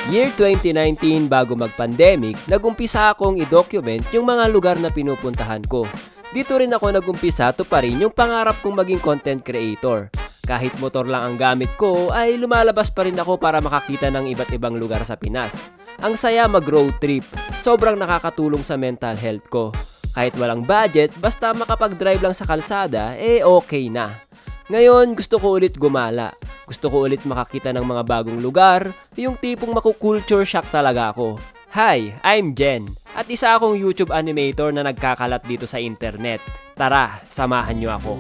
Year 2019 bago mag-pandemic, nagumpisa akong i-document yung mga lugar na pinupuntahan ko. Dito rin ako nagumpisa tuparin yung pangarap kong maging content creator. Kahit motor lang ang gamit ko, ay lumalabas pa rin ako para makakita ng iba't ibang lugar sa Pinas. Ang saya mag-road trip, sobrang nakakatulong sa mental health ko. Kahit walang budget, basta makapag-drive lang sa kalsada, okay na. Ngayon, gusto ko ulit gumala. Gusto ko ulit makakita ng mga bagong lugar, yung tipong maku-culture shock talaga ako. Hi, I'm Jen, at isa akong YouTube animator na nagkakalat dito sa internet. Tara, samahan nyo ako.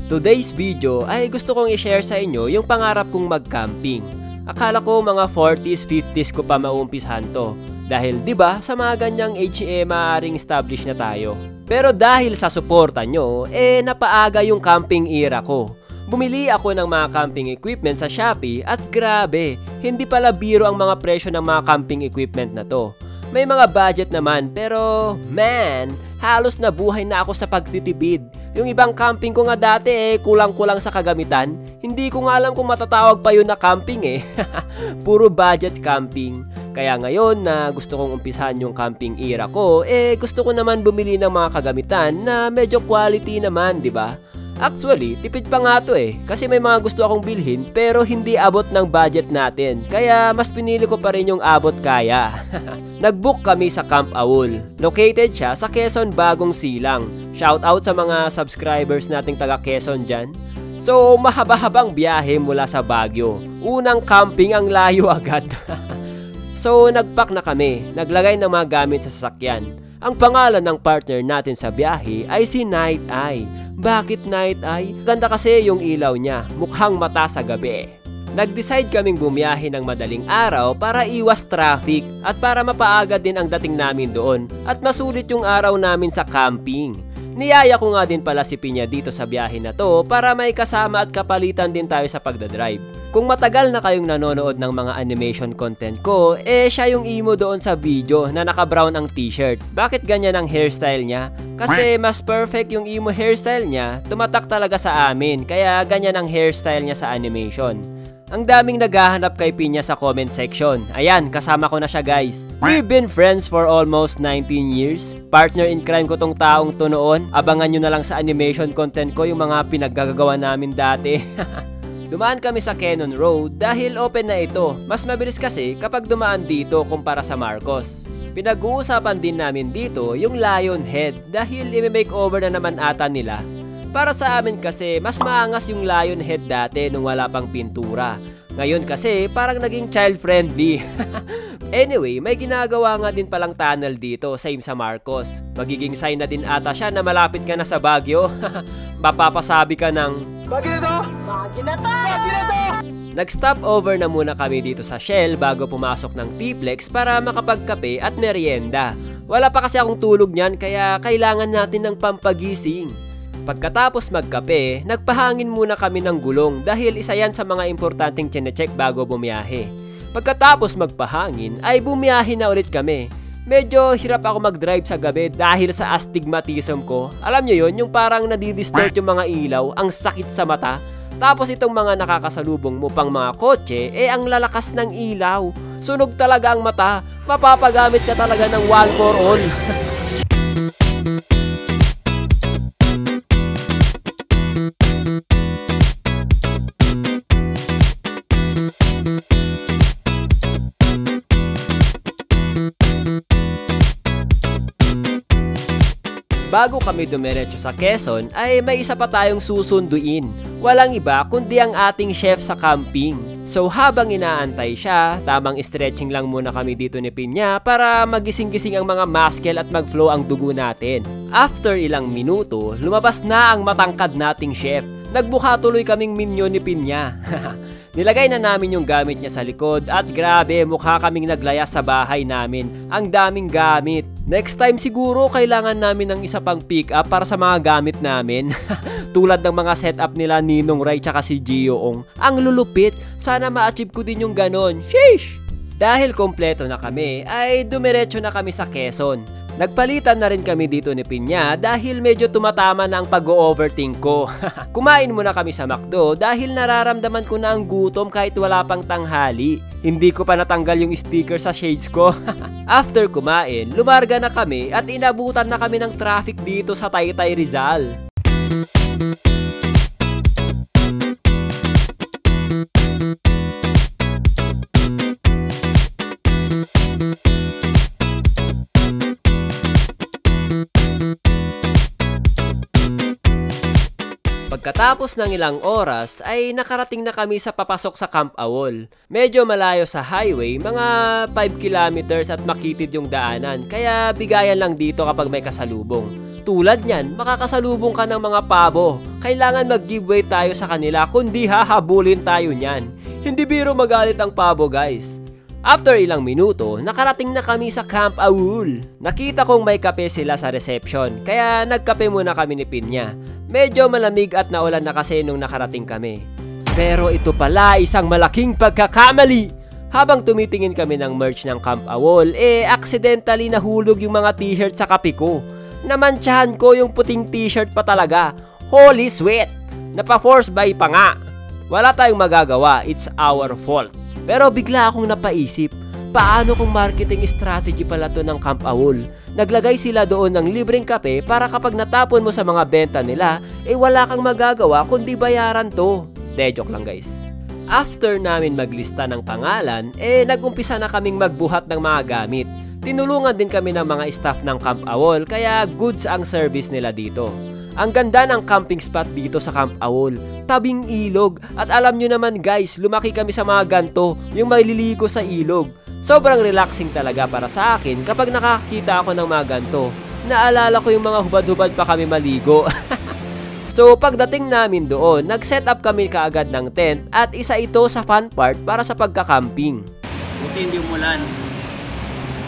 Today's video ay gusto kong i-share sa inyo yung pangarap kong mag-camping. Akala ko mga 40s, 50s ko pa maumpisahan to. Dahil 'di ba sa mga ganyang age maaaring establish na tayo. Pero dahil sa suporta nyo, napaaga yung camping era ko. Bumili ako ng mga camping equipment sa Shopee at grabe, hindi pala biro ang mga presyo ng mga camping equipment na to. May mga budget naman pero man, halos nabuhay na ako sa pagtitipid. Yung ibang camping ko nga dati kulang-kulang sa kagamitan. Hindi ko nga alam kung matatawag pa yun na camping Puro budget camping. Kaya ngayon na gusto kong umpisahan yung camping era ko, gusto ko naman bumili ng mga kagamitan na medyo quality naman, di ba? Actually, tipid pa nga to kasi may mga gusto akong bilhin pero hindi abot ng budget natin. Kaya mas pinili ko pa rin yung abot kaya. Nag-book kami sa Camp Aul. Located siya sa Quezon, Bagong Silang. Shoutout sa mga subscribers nating taga Quezon dyan. So, mahaba-habang biyahe mula sa Baguio. Unang camping ang layo agad. So, nagpack na kami. Naglagay ng mga gamit sa sasakyan. Ang pangalan ng partner natin sa biyahe ay si Night Eye. Bakit Night Eye? Ganda kasi yung ilaw niya. Mukhang mata sa gabi. Nag-decide kaming bumiyahe ng madaling araw para iwas traffic at para mapaaga din ang dating namin doon at masulit yung araw namin sa camping. Niyaya ko nga din pala si Pinya dito sa biyahe na to para may kasama at kapalitan din tayo sa pagdadrive. Kung matagal na kayong nanonood ng mga animation content ko, siya yung emo doon sa video na naka-brown ang t-shirt. Bakit ganyan ang hairstyle niya? Kasi mas perfect yung emo hairstyle niya, tumatak talaga sa amin, kaya ganyan ang hairstyle niya sa animation. Ang daming naghahanap kay Pinya sa comment section. Ayan, kasama ko na siya guys. We've been friends for almost 19 years. Partner in crime ko tong taong to noon. Abangan nyo na lang sa animation content ko yung mga pinaggagawa namin dati. Dumaan kami sa Cannon Road dahil open na ito. Mas mabilis kasi kapag dumaan dito kumpara sa Marcos. Pinag-uusapan din namin dito yung Lion Head dahil i-makeover na naman ata nila. Para sa amin kasi, mas maangas yung Lion Head dati nung wala pang pintura. Ngayon kasi, parang naging child-friendly. Anyway, may ginagawa nga din palang tunnel dito, same sa Marcos. Magiging sign na din ata siya na malapit ka na sa Baguio. Mapapasabi ka ng, Baguio na to! Baguio na to! Baguio na to! Nag-stop over na muna kami dito sa Shell bago pumasok ng T-Plex para makapagkape at merienda. Wala pa kasi akong tulog niyan kaya kailangan natin ng pampagising. Pagkatapos magkape, nagpahangin muna kami ng gulong dahil isa yan sa mga importanteng chinecheck bago bumiyahe. Pagkatapos magpahangin ay bumiyahe na ulit kami. Medyo hirap ako mag-drive sa gabi dahil sa astigmatism ko. Alam nyo yun, yung parang nadidistort yung mga ilaw, ang sakit sa mata. Tapos itong mga nakakasalubong mo pang mga kotse, ang lalakas ng ilaw. Sunog talaga ang mata, mapapagamit ka talaga ng one for all. Bago kami dumiretso sa Quezon ay may isa pa tayong susunduin. Walang iba kundi ang ating chef sa camping. So habang inaantay siya, tamang stretching lang muna kami dito ni Pinya para magising-gising ang mga muscle at mag-flow ang dugo natin. After ilang minuto, lumabas na ang matangkad nating chef. Nagmukha tuloy kaming minyon ni Pinya. Nilagay na namin yung gamit niya sa likod at grabe, mukha kaming naglayas sa bahay namin. Ang daming gamit. Next time siguro kailangan namin ng isa pang pick-up para sa mga gamit namin. Tulad ng mga setup nila Ninong Ray tsaka si Gioong. Ang lulupit, sana ma-achieve ko din yung ganon. Sheesh! Dahil kompleto na kami, ay dumiretso na kami sa Quezon. Nagpalitan na rin kami dito ni Pinya dahil medyo tumatama na ang pag-overthink ko. Kumain muna kami sa McDo dahil nararamdaman ko na ang gutom kahit wala pang tanghali. Hindi ko pa natanggal yung sticker sa shades ko. After kumain, lumarga na kami at inabutan na kami ng traffic dito sa Taytay, Rizal. Pagkatapos ng ilang oras ay nakarating na kami sa papasok sa Camp Awol. Medyo malayo sa highway, mga 5 kilometers at makitid yung daanan, kaya bigayan lang dito kapag may kasalubong. Tulad niyan, makakasalubong ka ng mga pabo. Kailangan mag-giveaway tayo sa kanila kundi hahabulin tayo niyan. Hindi biro magalit ang pabo, guys. After ilang minuto, nakarating na kami sa Camp Awol. Nakita kong may kape sila sa reception, kaya nagkape muna kami ni Pinya. Medyo malamig at naulan na kasi nung nakarating kami. Pero ito pala isang malaking pagkakamali. Habang tumitingin kami ng merch ng Camp Awol, accidentally nahulog yung mga t-shirt sa kape ko. Namantsahan ko yung puting t-shirt pa talaga. Holy sweat! Napa-force buy pa nga. Wala tayong magagawa, it's our fault. Pero bigla akong napaisip, paano kung marketing strategy pala to ng Camp Awol? Naglagay sila doon ng libreng kape para kapag natapon mo sa mga benta nila, wala kang magagawa kundi bayaran to. Joke lang, guys. After namin maglista ng pangalan, nag-umpisa na kaming magbuhat ng mga gamit. Tinulungan din kami ng mga staff ng Camp Awol, kaya goods ang service nila dito. Ang ganda ng camping spot dito sa Camp Awol, tabing ilog. At alam nyo naman, guys, lumaki kami sa mga ganto, yung maliligo sa ilog. Sobrang relaxing talaga para sa akin kapag nakakita ako ng mga ganto. Naalala ko yung mga hubad-hubad pa kami maligo. So pagdating namin doon, nag-set up kami kaagad ng tent at isa ito sa fun part para sa pagka-camping. Buti hindi umulan.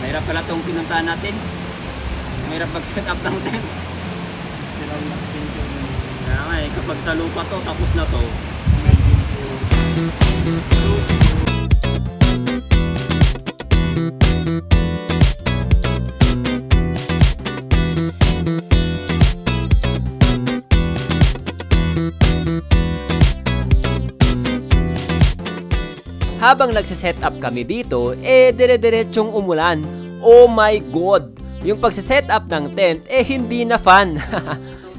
Mahirap pala itong pinuntahan natin. Mahirap mag-set up ng tent. Kaya nga kapag sa lupa to, tapos na to. Habang nagsiset up kami dito, dire-diretsong umulan. Oh my God! Yung pagsiset up ng tent, hindi na fun.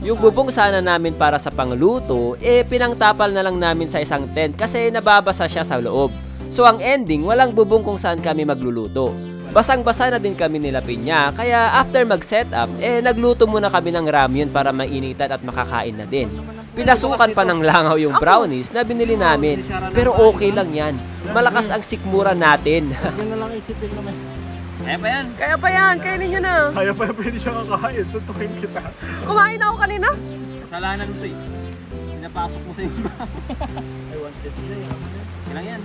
Yung bubong sana namin para sa pangluto, pinangtapal na lang namin sa isang tent kasi nababasa siya sa loob. So ang ending, walang bubong kung saan kami magluluto. Basang-basa na din kami nila Pinya, kaya after mag-set up, nagluto muna kami ng ramyun para mainitan at makakain na din. Pinasukan pa ng langaw yung brownies na binili namin, pero okay lang yan. Malakas ang sikmura natin. Yan na lang isipin naman. Kaya pa yan. Kaya pa yan, kainin nyo na. Kaya pa yan, pwede siya kakain. Suntukin kita. Kumain ako kanina. Kasalanan mo ito eh. Pinapasok mo sa iyo. I want this. Ilang yan?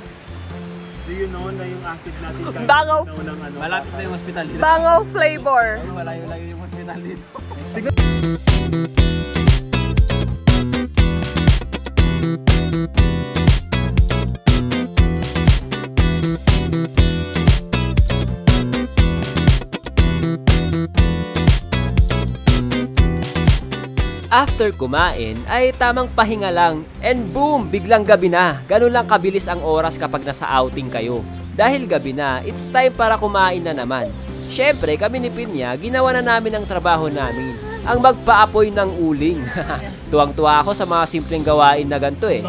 Do you know na yung acid natin kahit Bangaw. Malapit na yung hospital dito. Bangaw flavor. Malayo-layo yung hospital dito. After kumain, ay tamang pahinga lang. And boom! Biglang gabi na. Ganun lang kabilis ang oras kapag nasa outing kayo. Dahil gabi na, it's time para kumain na naman. Syempre, kami ni Pinya, ginawa na namin ang trabaho namin. Ang magpaapoy ng uling. Tuwang-tuwa ako sa mga simpleng gawain na ganito eh.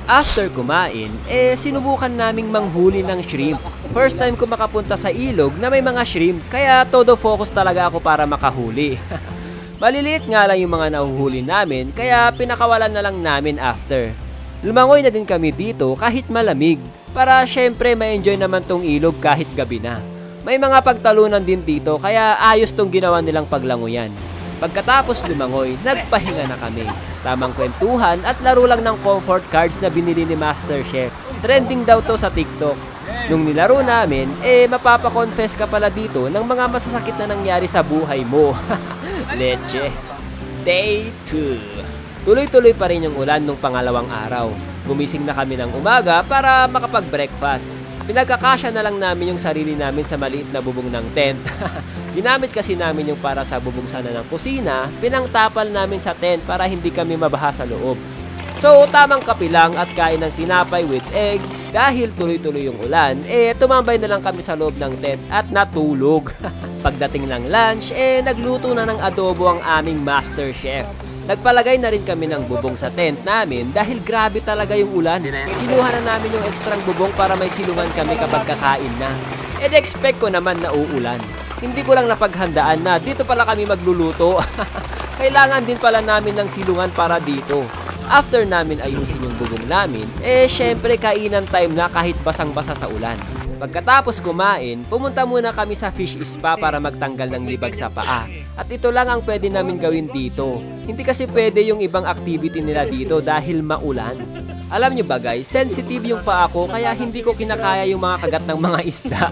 After kumain, sinubukan naming manghuli ng shrimp. First time ko makapunta sa ilog na may mga shrimp, kaya todo focus talaga ako para makahuli. Maliliit nga lang yung mga nahuhuli namin, kaya pinakawalan na lang namin after. Lumangoy na din kami dito kahit malamig, para syempre ma-enjoy naman tong ilog kahit gabi na. May mga pagtalunan din dito, kaya ayos tong ginawa nilang paglangoyan. Pagkatapos lumangoy, nagpahinga na kami. Tamang kwentuhan at laro lang ng comfort cards na binili ni Master Chef. Trending daw to sa TikTok. Nung nilaro namin, mapapakonfess ka pala dito ng mga masasakit na nangyari sa buhay mo. Leche. Day 2. Tuloy-tuloy pa rin yung ulan nung pangalawang araw. Gumising na kami ng umaga para makapag-breakfast. Pinagkakasya na lang namin yung sarili namin sa maliit na bubong ng tent. Ginamit kasi namin yung para sa bubong sana ng kusina, pinangtapal namin sa tent para hindi kami mabaha sa loob. So, tamang kape lang at kain ng tinapay with egg. Dahil tuloy-tuloy yung ulan, tumambay na lang kami sa loob ng tent at natulog. Pagdating ng lunch, nagluto na ng adobo ang aming master chef. Nagpalagay na rin kami ng bubong sa tent namin dahil grabe talaga yung ulan. Kinuha na namin yung ekstrang bubong para may silungan kami kapag kakain na. Expect ko naman na uulan. Hindi ko lang napaghandaan na dito pala kami magluluto. Kailangan din pala namin ng silungan para dito. After namin ayusin yung bubong namin, syempre kainan time na kahit basang-basa sa ulan. Pagkatapos kumain, pumunta muna kami sa fish spa para magtanggal ng libag sa paa. At ito lang ang pwede namin gawin dito. Hindi kasi pwede yung ibang activity nila dito dahil maulan. Alam nyo ba guys, sensitive yung paa ko kaya hindi ko kinakaya yung mga kagat ng mga isda.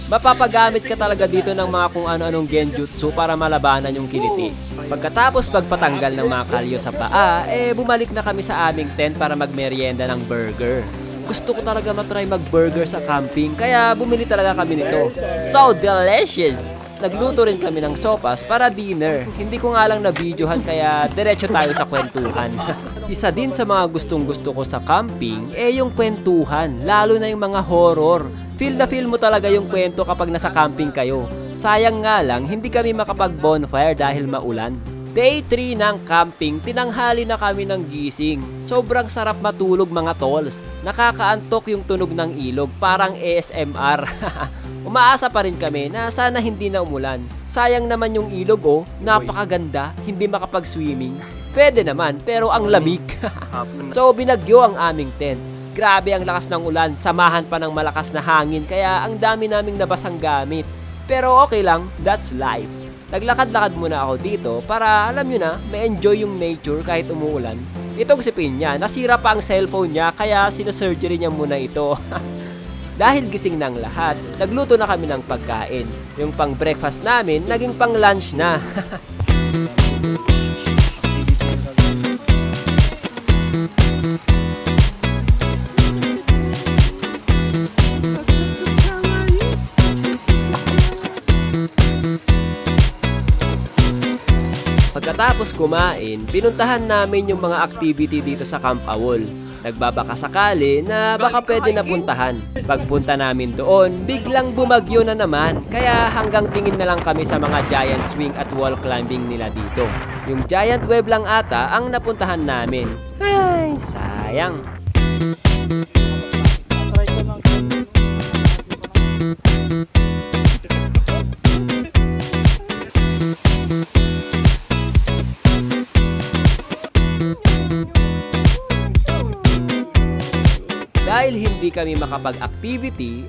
Mapapagamit ka talaga dito ng mga kung ano-anong genjutsu para malabanan yung kiliti. Pagkatapos pagpatanggal ng mga kalyo sa paa, bumalik na kami sa aming tent para magmeryenda ng burger. Gusto ko talaga matry mag-burger sa camping, kaya bumili talaga kami nito. So delicious! Nagluto rin kami ng sopas para dinner. Hindi ko nga lang na-videohan kaya diretso tayo sa kwentuhan. Isa din sa mga gustong-gusto ko sa camping, yung kwentuhan, lalo na yung mga horror. Feel na feel mo talaga yung kwento kapag nasa camping kayo. Sayang nga lang, hindi kami makapag-bonfire dahil maulan. Day 3 ng camping, tinanghali na kami ng gising. Sobrang sarap matulog mga tolls. Nakakaantok yung tunog ng ilog, parang ASMR. Umaasa pa rin kami na sana hindi na umulan. Sayang naman yung ilog napakaganda, hindi makapag-swimming. Pwede naman, pero ang lamig. So binagyo ang aming tent. Grabe ang lakas ng ulan, samahan pa ng malakas na hangin, kaya ang dami naming nabasang gamit. Pero okay lang, that's life. Naglakad-lakad muna ako dito para alam nyo na, may enjoy yung nature kahit umuulan. Itong si Pinya, nasira pa ang cellphone niya kaya sinasurgery niya muna ito. Dahil gising ng lahat, nagluto na kami ng pagkain. Yung pang breakfast namin, naging pang lunch na. Pagkatapos kumain, pinuntahan namin yung mga activity dito sa Camp Awol. Nagbabaka sakali na baka pwede na puntahan. Pagpunta namin doon, biglang bumagyo na naman. Kaya hanggang tingin na lang kami sa mga giant swing at wall climbing nila dito. Yung giant web lang ata ang napuntahan namin. Ay, sayang. Dahil hindi kami makapag-activity,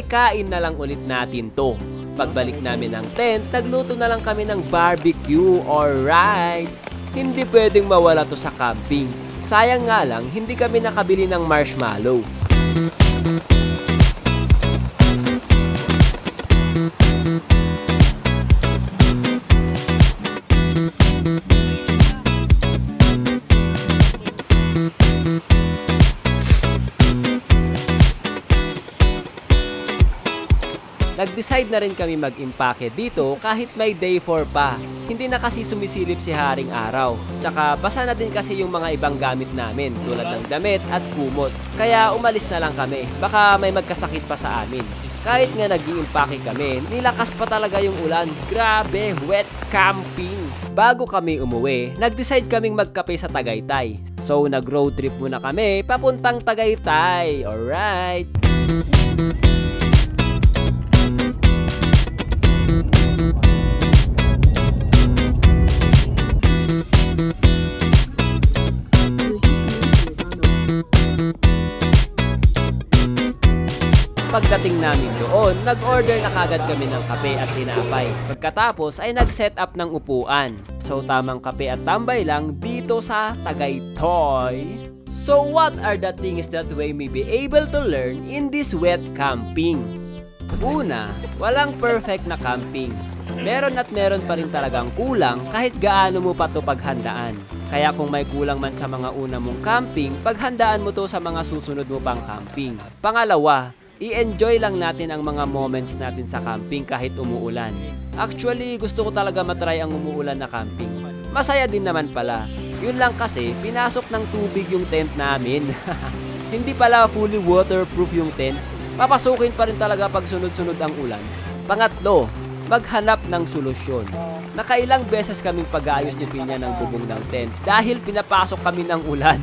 kain na lang ulit natin to. Pagbalik namin ng tent, nagluto na lang kami ng barbecue or rice. Hindi pwedeng mawala to sa camping. Sayang nga lang, hindi kami nakabili ng marshmallow. Nag-decide na rin kami mag-impake dito kahit may day 4 pa. Hindi na kasi sumisilip si Haring Araw. Tsaka basa na din kasi yung mga ibang gamit namin tulad ng damit at kumot. Kaya umalis na lang kami. Baka may magkasakit pa sa amin. Kahit nga nag-iimpake kami, nilakas pa talaga yung ulan. Grabe, wet camping. Bago kami umuwi, nag-decide kaming magkape sa Tagaytay. So nag-road trip muna kami papuntang Tagaytay. Alright. Pagdating namin doon, nag-order na kagad kami ng kape at tinapay. Pagkatapos ay nag-set up ng upuan. So tamang kape at tambay lang dito sa Tagaytay. So what are the things that we may be able to learn in this wet camping? Una, walang perfect na camping. Meron at meron pa rin talagang kulang kahit gaano mo pa to paghandaan. Kaya kung may kulang man sa mga una mong camping, paghandaan mo to sa mga susunod mo pang camping. Pangalawa, i-enjoy lang natin ang mga moments natin sa camping kahit umuulan. Actually, gusto ko talaga matry ang umuulan na camping. Masaya din naman pala. Yun lang kasi, pinasok ng tubig yung tent namin. Hindi pala fully waterproof yung tent. Papasukin pa rin talaga pag sunod-sunod ang ulan. Pangatlo, maghanap ng solusyon. Nakailang beses kaming pag-aayos ni Pinya ng bubong ng tent dahil pinapasok kami ng ulan.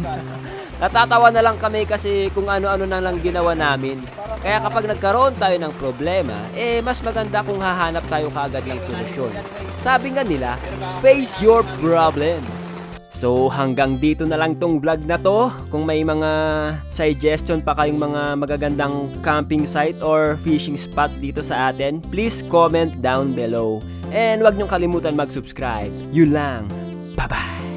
Natatawa na lang kami kasi kung ano-ano na lang ginawa namin. Kaya kapag nagkaroon tayo ng problema, mas maganda kung hahanap tayo kaagad ng solusyon. Sabi nga nila, face your problem. So hanggang dito na lang tong vlog na to. Kung may mga suggestion pa kayong mga magagandang camping site or fishing spot dito sa atin, please comment down below. And wag niyong kalimutan mag-subscribe. Yun lang. Bye-bye!